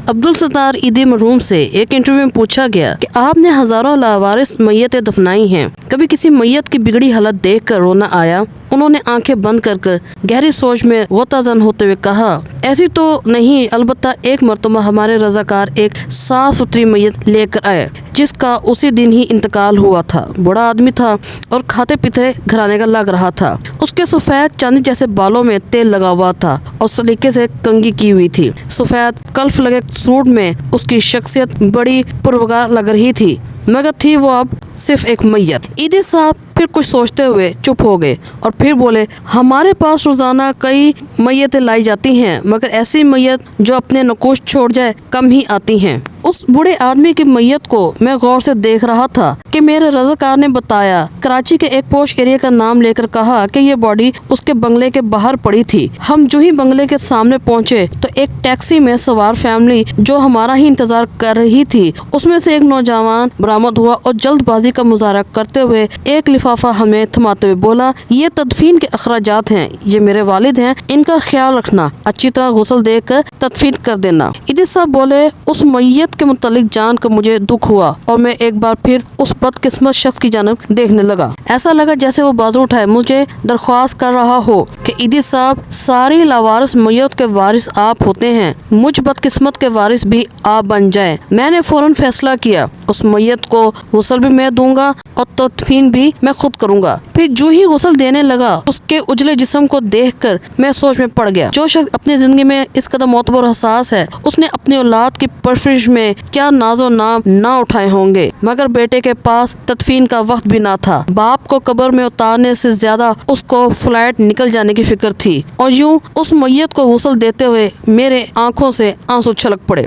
عبد الستار عیدی مرحوم سے ایک انٹرویو میں پوچھا گیا کہ آپ نے ہزاروں لاوارث میتیں دفنائی ہیں، کبھی کسی میت کی بگڑی حالت دیکھ کر رونا آیا؟ انہوں نے آنکھیں بند کر گہری سوچ میں غوطہ زن ہوتے ہوئے کہا، ایسی تو نہیں، البتہ ایک مرتبہ ہمارے رضاکار ایک صاف ستھری میت لے کر آئے جس کا اسی دن ہی انتقال ہوا تھا۔ بڑا آدمی تھا اور کھاتے پیتے گھرانے کا لگ رہا تھا۔ اس کے سفید چاندی جیسے بالوں میں تیل لگا ہوا تھا اور سلیقے سے کنگھی کی ہوئی تھی۔ سفید کلف لگے سوٹ میں اس کی شخصیت بڑی پروکار لگ رہی تھی، مگر تھی وہ اب صرف ایک میت۔ عیدی صاحب پھر کچھ سوچتے ہوئے چپ ہو گئے اور پھر بولے، ہمارے پاس روزانہ کئی میتیں لائی جاتی ہیں، مگر ایسی میت جو اپنے نقوش چھوڑ جائے کم ہی آتی ہیں۔ اس بوڑھے آدمی کی میت کو میں غور سے دیکھ رہا تھا کہ میرے رضاکار نے بتایا، کراچی کے ایک پوش ایریا کا نام لے کر کہا کہ یہ باڈی اس کے بنگلے کے باہر پڑی تھی۔ ہم جو ہی بنگلے کے سامنے پہنچے تو ایک ٹیکسی میں سوار فیملی جو ہمارا ہی انتظار کر رہی تھی، اس میں سے ایک نوجوان برآمد ہوا اور جلد بازی کا مظاہرہ کرتے ہوئے ایک لفافہ ہمیں تھماتے ہوئے بولا، یہ تدفین کے اخراجات ہیں، یہ میرے والد ہیں، ان کا خیال رکھنا، اچھی طرح غسل دے کر تدفین کر دینا۔ عیدی صاحب بولے، اس میت کے متعلق جان کر مجھے دکھ ہوا اور میں ایک بار پھر اس بدقسمت شخص کی جانب دیکھنے لگا۔ ایسا لگا جیسے وہ بازو اٹھائے مجھے درخواست کر رہا ہو کہ عیدی صاحب، ساری لاوارث میت کے وارث آپ ہوتے ہیں، مجھ بدقسمت کے وارث بھی آپ بن جائیں۔ میں نے فوراً فیصلہ کیا، اس میت کو غسل بھی میں دوں گا اور تدفین بھی میں خود کروں گا۔ پھر جو ہی غسل دینے لگا، اس کے اجلے جسم کو دیکھ کر میں سوچ میں پڑ گیا، جو شخص اپنی زندگی میں اس قدر معتبر حساس ہے، اس نے اپنی اولاد کی پرورش میں کیا ناز و نام نہ اٹھائے ہوں گے، مگر بیٹے کے پاس تدفین کا وقت بھی نہ تھا۔ باپ کو قبر میں اتارنے سے زیادہ اس کو فلائٹ نکل جانے کی فکر تھی، اور یوں اس میت کو غسل دیتے ہوئے میرے آنکھوں سے آنسو چھلک پڑے۔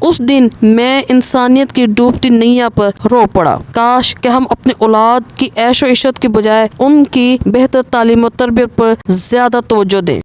اس دن میں انسانیت کی ڈوبتی نیا پر رو پڑا۔ کاش کہ ہم اپنی اولاد کی عیش و عشرت کی بجائے ان کی بہتر تعلیم و تربیت پر زیادہ توجہ دیں۔